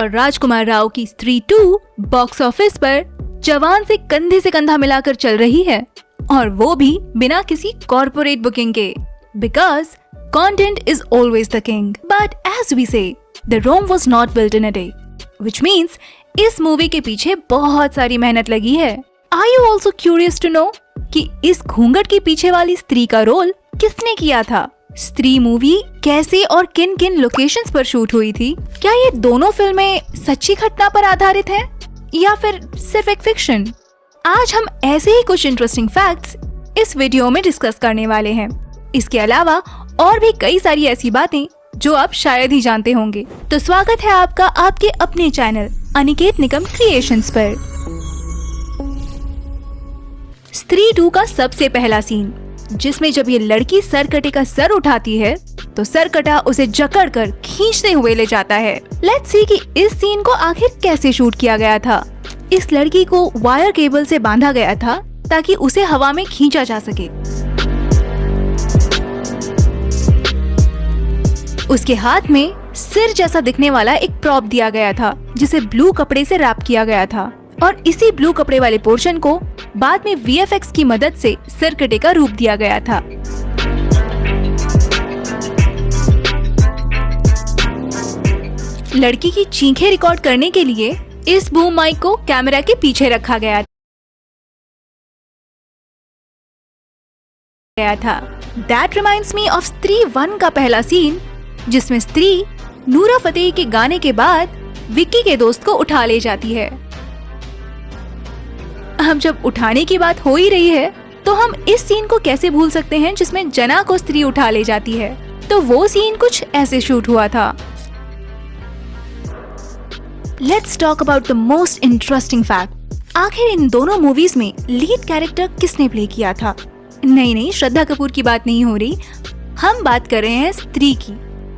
और राजकुमार राव की स्त्री 2 बॉक्स ऑफिस पर जवान से कंधा मिलाकर चल रही है, और वो भी बिना किसी कॉर्पोरेट बुकिंग के, because content is always the king. But as we say, the Rome was not built in a day, which means इस मूवी के पीछे बहुत सारी मेहनत लगी है। Are you also curious to know कि इस घूंघट के पीछे वाली स्त्री का रोल किसने किया था? स्त्री मूवी कैसे और किन किन लोकेशंस पर शूट हुई थी? क्या ये दोनों फिल्में सच्ची घटना पर आधारित हैं या फिर सिर्फ एक फिक्शन? आज हम ऐसे ही कुछ इंटरेस्टिंग फैक्ट्स इस वीडियो में डिस्कस करने वाले हैं। इसके अलावा और भी कई सारी ऐसी बातें जो आप शायद ही जानते होंगे। तो स्वागत है आपका आपके अपने चैनल अनिकेत निकम क्रिएशंस पर। स्त्री 2 का सबसे पहला सीन, जिसमें जब ये लड़की सरकटे का सर उठाती है तो सरकटा उसे जकड़कर खींचते हुए ले जाता है। लेट्स सी कि इस सीन को आखिर कैसे शूट किया गया था। इस लड़की को वायर केबल से बांधा गया था ताकि उसे हवा में खींचा जा सके। उसके हाथ में सिर जैसा दिखने वाला एक प्रॉप दिया गया था, जिसे ब्लू कपड़े से रैप किया गया था, और इसी ब्लू कपड़े वाले पोर्शन को बाद में VFX की मदद से सरकटे का रूप दिया गया था। लड़की की चीखें रिकॉर्ड करने के लिए इस बूम माइक को कैमरा के पीछे रखा गया था। That reminds me of स्त्री 1 का पहला सीन, जिसमें स्त्री नूरा फतेही के गाने के बाद विक्की के दोस्त को उठा ले जाती है। हम जब उठाने की बात हो ही रही है तो हम इस सीन को कैसे भूल सकते हैं जिसमें जना को स्त्री उठा ले जाती है। तो वो सीन कुछ ऐसे शूट हुआ था। Let's talk about the most interesting fact. आखिर इन दोनों मूवीज में लीड कैरेक्टर किसने प्ले किया था? नहीं, श्रद्धा कपूर की बात नहीं हो रही, हम बात कर रहे हैं स्त्री की।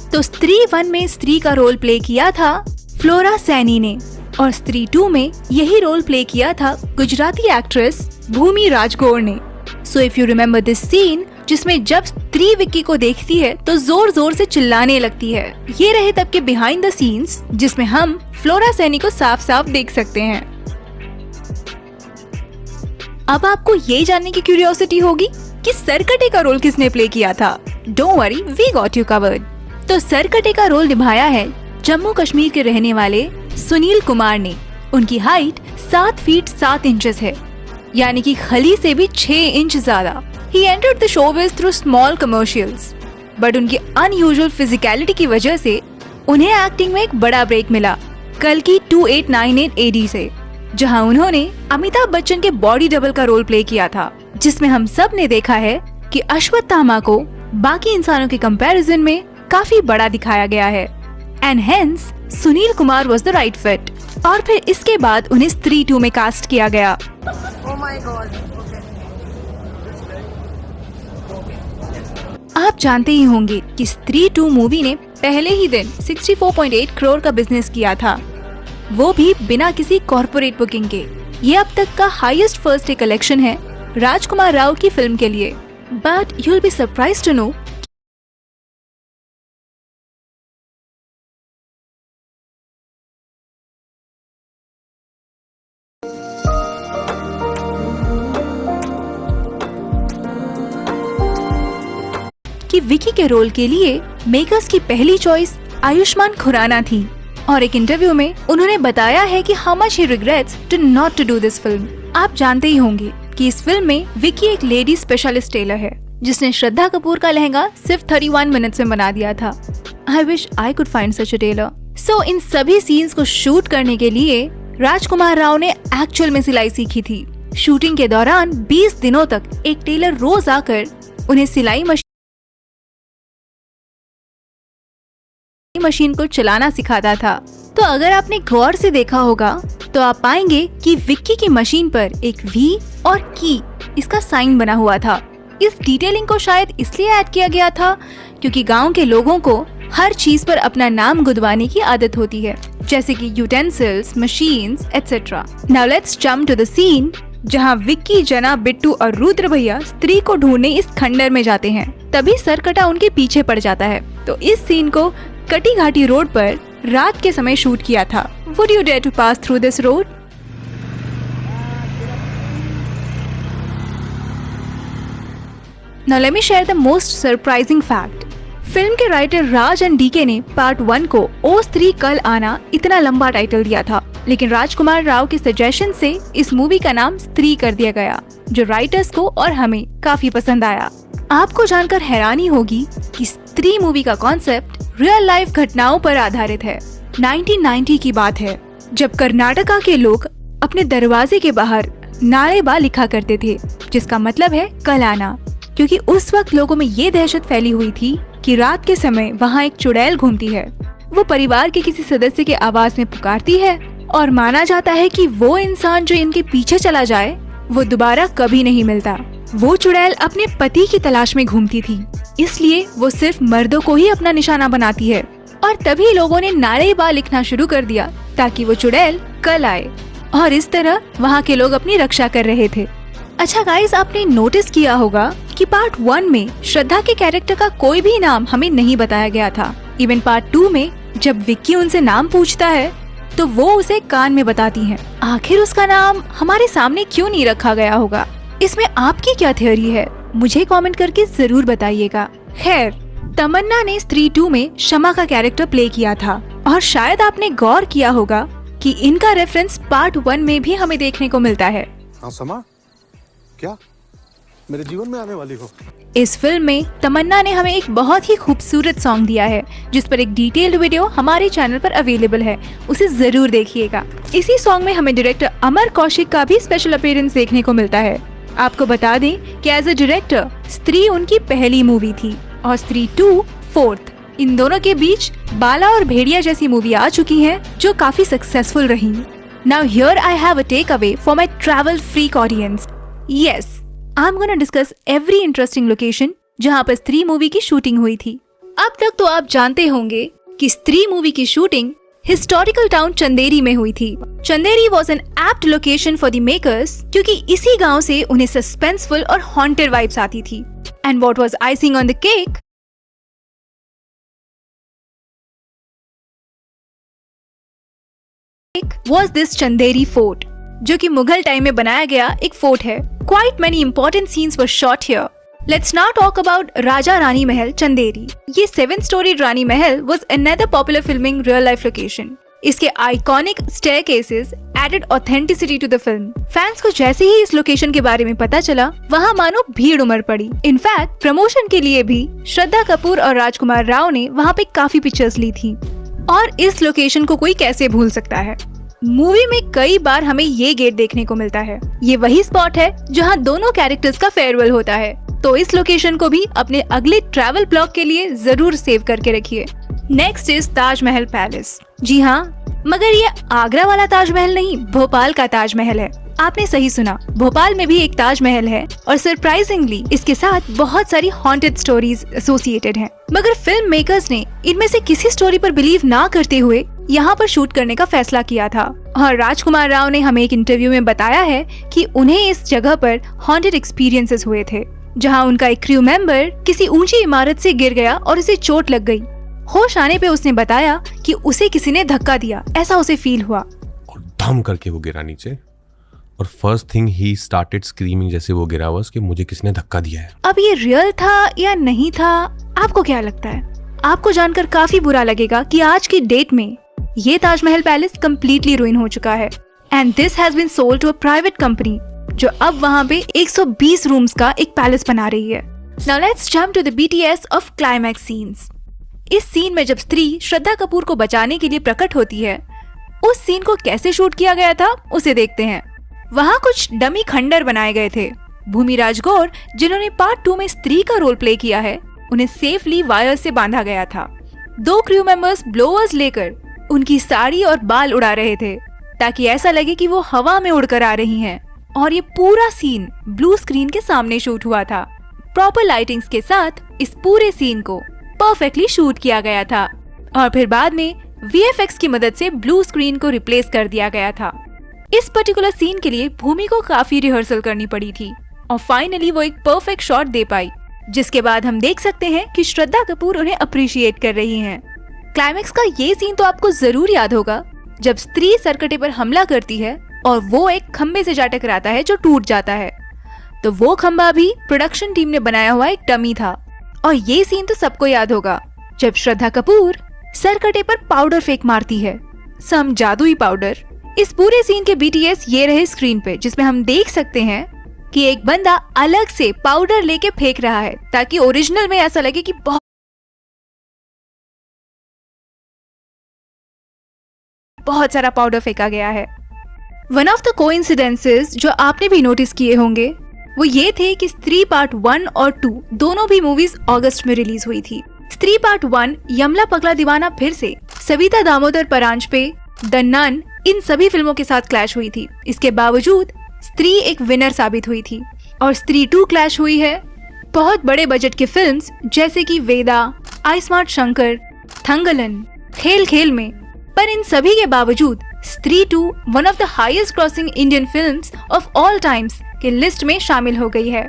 तो स्त्री 1 में स्त्री का रोल प्ले किया था फ्लोरा सैनी ने, और स्त्री 2 में यही रोल प्ले किया था गुजराती एक्ट्रेस भूमि राजगौर ने। So if you remember this scene, जिसमें जब स्त्री विक्की को देखती है तो जोर जोर से चिल्लाने लगती है। ये रहे तब के बिहाइंड द सीन्स, जिसमें हम फ्लोरा सैनी को साफ साफ देख सकते हैं। अब आपको ये जानने की क्यूरियोसिटी होगी कि सरकटे का रोल किसने प्ले किया था। Don't worry, we got you covered. तो सरकटे का रोल निभाया है जम्मू कश्मीर के रहने वाले सुनील कुमार ने। उनकी हाइट 7 फीट 7 इंचेस है, यानी कि खली से भी 6 इंच ज्यादा। He entered the showbiz through small commercials, but उनकी unusual physicality की वजह से उन्हें एक्टिंग में एक बड़ा ब्रेक मिला कल्कि 2898 AD से, जहां उन्होंने अमिताभ बच्चन के बॉडी डबल का रोल प्ले किया था, जिसमें हम सब ने देखा है कि अश्वत्थामा को बाकी इंसानों के कंपैरिजन में काफी बड़ा दिखाया गया है। And hence Sunil Kumar was the right fit. और फिर इसके बाद उन्हें स्त्री 2 में कास्ट किया गया। Oh my God. आप जानते ही होंगे कि स्त्री 2 मूवी ने पहले ही दिन 64.8 करोड़ का बिजनेस किया था, वो भी बिना किसी कॉर्पोरेट बुकिंग के। ये अब तक का हाईएस्ट फर्स्ट डे कलेक्शन है राजकुमार राव की फिल्म के लिए। But you will be surprised to know कि विकी के रोल के लिए मेकर्स की पहली चॉइस आयुष्मान खुराना थी, और एक इंटरव्यू में उन्होंने बताया है कि how much he regrets to not to do this film. आप जानते ही होंगे कि इस फिल्म में विकी एक लेडी स्पेशलिस्ट टेलर है, जिसने श्रद्धा कपूर का लहंगा सिर्फ 31 मिनट्स में बना दिया था। I wish I could find such a tailor. So इन सभी सीन्स को शूट करने के लिए राजकुमार राव ने एक्चुअल में सिलाई सीखी थी। शूटिंग के दौरान 20 दिनों तक एक टेलर रोज आकर उन्हें सिलाई मशीन को चलाना सिखाता था। तो अगर आपने गौर से देखा होगा तो आप पाएंगे कि विक्की की मशीन पर एक वी और की इसका साइन बना हुआ था। इस डिटेलिंग को शायद इसलिए ऐड किया गया था क्योंकि गांव के लोगों को हर चीज पर अपना नाम गुदवाने की आदत होती है, जैसे कि utensils, machines etcetera. Now let's jump to the scene जहां विक्की, जना, बिट्टू और रुद्र भैया स्त्री को ढूंढने इस खंडर में जाते हैं। तभी सरकटा उनके पीछे पड़ जाता है। तो इस सीन को कटी घाटी रोड पर रात के समय शूट किया था। Would you dare to pass through this road? Now let me share the most surprising fact. Film के राइटर राज एंड डीके ने पार्ट 1 को ओस 3 कल आना इतना लंबा टाइटल दिया था, लेकिन राजकुमार राव के सजेशन से इस मूवी का नाम स्त्री कर दिया गया, जो राइटर्स को और हमें काफी पसंद आया। आपको जानकर हैरानी होगी कि स्त्री मूवी का कॉन्सेप्ट रियल लाइफ घटनाओं पर आधारित है। 1990 की बात है, जब कर्नाटका के लोग अपने दरवाजे के बाहर नारेबा लिखा करते थे, जिसका मतलब है कल आना, क्योंकि उस वक्त लोगों में ये दहशत फैली हुई थी कि रात के समय वहाँ एक चुड़ैल घूमती है। वो परिवार के किसी सदस्य के आवाज में पुकारती है और माना जाता है कि वो इंसान जो इनके पीछे चला जाए वो दोबारा कभी नहीं मिलता। वो चुड़ैल अपने पति की तलाश में घूमती थी, इसलिए वो सिर्फ मर्दों को ही अपना निशाना बनाती है। और तभी लोगों ने नारेबा लिखना शुरू कर दिया ताकि वो चुड़ैल कल आए, और इस तरह वहाँ के लोग अपनी रक्षा कर रहे थे। अच्छा गाइस, आपने नोटिस किया होगा कि पार्ट 1 में श्रद्धा के कैरेक्टर का कोई भी नाम हमें नहीं बताया गया था। इवन पार्ट 2 में जब विक्की उनसे नाम पूछता है तो वो उसे कान में बताती हैं। आखिर उसका नाम हमारे सामने क्यों नहीं रखा गया होगा? इसमें आपकी क्या थ्योरी है? मुझे कमेंट करके जरूर बताइएगा। खैर, तमन्ना ने स्त्री 2 में शमा का कैरेक्टर प्ले किया था, और शायद आपने गौर किया होगा कि इनका रेफरेंस पार्ट 1 में भी हमें देखने को मिलता है। हाँ समा, क्या मेरे जीवन में आने वाली हो? इस फिल्म में तमन्ना ने हमें एक बहुत ही खूबसूरत सॉन्ग दिया है, जिस पर एक डिटेल्ड वीडियो हमारे चैनल पर अवेलेबल है, उसे जरूर देखिएगा। इसी सॉन्ग में हमें डायरेक्टर अमर कौशिक का भी स्पेशल अपीयरेंस देखने को मिलता है। आपको बता दें कि एज अ डायरेक्टर स्त्री उनकी पहली मूवी थी और स्त्री 2 4th। इन दोनों के बीच बाला और भेड़िया जैसी मूवी आ चुकी हैं, जो काफी सक्सेसफुल रही। Now here I have a take away for my travel freak audience. Yes, I'm gonna discuss every interesting location जहाँ पर स्त्री मूवी की शूटिंग हुई थी। अब तक तो आप जानते होंगे कि स्त्री मूवी की शूटिंग हिस्टोरिकल टाउन चंदेरी में हुई थी। Chanderi was an apt location for the makers, क्योंकि इसी गांव से उन्हें सस्पेंसफुल और हॉन्टेड वाइब्स आती थी। And what was icing on the cake was this Chanderi fort, जो कि मुगल टाइम में बनाया गया एक फोर्ट है। Quite many important scenes were shot here. Let's now talk about Raja Rani महल चंदेरी। ये 7-storied Rani Mahal was another popular filming real life location. इसके iconic staircases added authenticity to the film. Fans को जैसे ही इस लोकेशन के बारे में पता चला, वहाँ मानो भीड़ उमड़ पड़ी। इनफैक्ट प्रमोशन के लिए भी श्रद्धा कपूर और राजकुमार राव ने वहाँ पे काफी पिक्चर्स ली थी। और इस लोकेशन को कोई कैसे भूल सकता है? मूवी में कई बार हमें ये गेट देखने को मिलता है। ये वही स्पॉट है जहाँ दोनों कैरेक्टर्स का फेयरवेल होता है। तो इस लोकेशन को भी अपने अगले ट्रैवल ब्लॉग के लिए जरूर सेव करके रखिए। Next is Taj Mahal palace. जी हाँ, मगर ये आगरा वाला ताजमहल नहीं, भोपाल का ताजमहल है। आपने सही सुना, भोपाल में भी एक ताजमहल है, और सरप्राइजिंगली इसके साथ बहुत सारी हॉन्टेड स्टोरीज एसोसिएटेड हैं। मगर फिल्म मेकर्स ने इनमें से किसी स्टोरी पर बिलीव ना करते हुए यहाँ पर शूट करने का फैसला किया था। और राजकुमार राव ने हमें एक इंटरव्यू में बताया है कि उन्हें इस जगह पर हॉन्टेड एक्सपीरियंसेस हुए थे, जहाँ उनका एक क्रू मेंबर किसी ऊंची इमारत से गिर गया और उसे चोट लग गई। होश आने पे उसने बताया कि उसे किसी ने धक्का दिया, ऐसा उसे फील हुआ। और धम करके वो गिरा नीचे, और first thing he started screaming जैसे वो गिरा हुआ कि मुझे किसने धक्का दिया है। अब ये रियल था या नहीं था, आपको क्या लगता है? आपको जानकर काफी बुरा लगेगा कि आज की डेट में ये ताजमहल पैलेस कम्प्लीटली रुइन हो चुका है, and this has been sold to a private company, जो अब वहाँ पे 120 रूम्स का एक पैलेस बना रही है। Now let's jump to the BTS of climax scenes. इस सीन में जब स्त्री श्रद्धा कपूर को बचाने के लिए प्रकट होती है, उस सीन को कैसे शूट किया गया था उसे देखते हैं। वहाँ कुछ डमी खंडर बनाए गए थे। भूमि राजगौर, जिन्होंने पार्ट 2 में स्त्री का रोल प्ले किया है, उन्हें सेफली वायर से बांधा गया था। 2 क्रू मेंबर्स ब्लोअर्स लेकर उनकी साड़ी और बाल उड़ा रहे थे, ताकि ऐसा लगे कि वो हवा में उड़कर आ रही हैं। और ये पूरा सीन ब्लू स्क्रीन के सामने शूट हुआ था। प्रॉपर लाइटिंग्स के साथ इस पूरे सीन को परफेक्टली शूट किया गया था, और फिर बाद में VFX की मदद से ब्लू स्क्रीन को रिप्लेस कर दिया गया था। इस पर्टिकुलर सीन के लिए भूमि को काफी रिहर्सल करनी पड़ी थी, और फाइनली वो एक परफेक्ट शॉट दे पाई, जिसके बाद हम देख सकते हैं कि श्रद्धा कपूर उन्हें अप्रिशिएट कर रही हैं। क्लाइमेक्स का ये सीन तो आपको जरूर याद होगा, जब स्त्री सरकटे पर हमला करती है और वो एक खंबे से जा टकराता है जो टूट जाता है। तो वो खंबा भी प्रोडक्शन टीम ने बनाया हुआ एक डमी था। और ये सीन तो सबको याद होगा, जब श्रद्धा कपूर सरकटे पर पाउडर फेंक मारती है, सम जादुई पाउडर। इस पूरे सीन के BTS ये रहे स्क्रीन पे, जिसमें हम देख सकते हैं कि एक बंदा अलग से पाउडर लेके फेंक रहा है ताकि ओरिजिनल में ऐसा लगे कि बहुत सारा पाउडर फेंका गया है। वन ऑफ द कोइंसिडेंसेस जो आपने भी नोटिस किए होंगे वो ये थे कि स्त्री पार्ट 1 और 2 दोनों भी मूवीज अगस्त में रिलीज हुई थी। स्त्री पार्ट 1 यमला पगला दीवाना फिर से सविता दामोदर परांजपे, द नन, इन सभी फिल्मों के साथ क्लैश हुई थी। इसके बावजूद स्त्री एक विनर साबित हुई थी। और स्त्री 2 क्लैश हुई है बहुत बड़े बजट की फिल्म्स जैसे कि वेदा, आई स्मार्ट शंकर, थंगलन, खेल खेल में। पर इन सभी के बावजूद स्त्री 2 one of the highest crossing Indian films of all times के लिस्ट में शामिल हो गई है।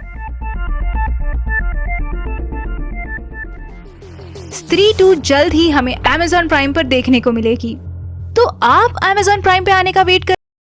स्त्री 2 जल्द ही हमें Amazon प्राइम पर देखने को मिलेगी। तो आप Amazon प्राइम पे आने का वेट कर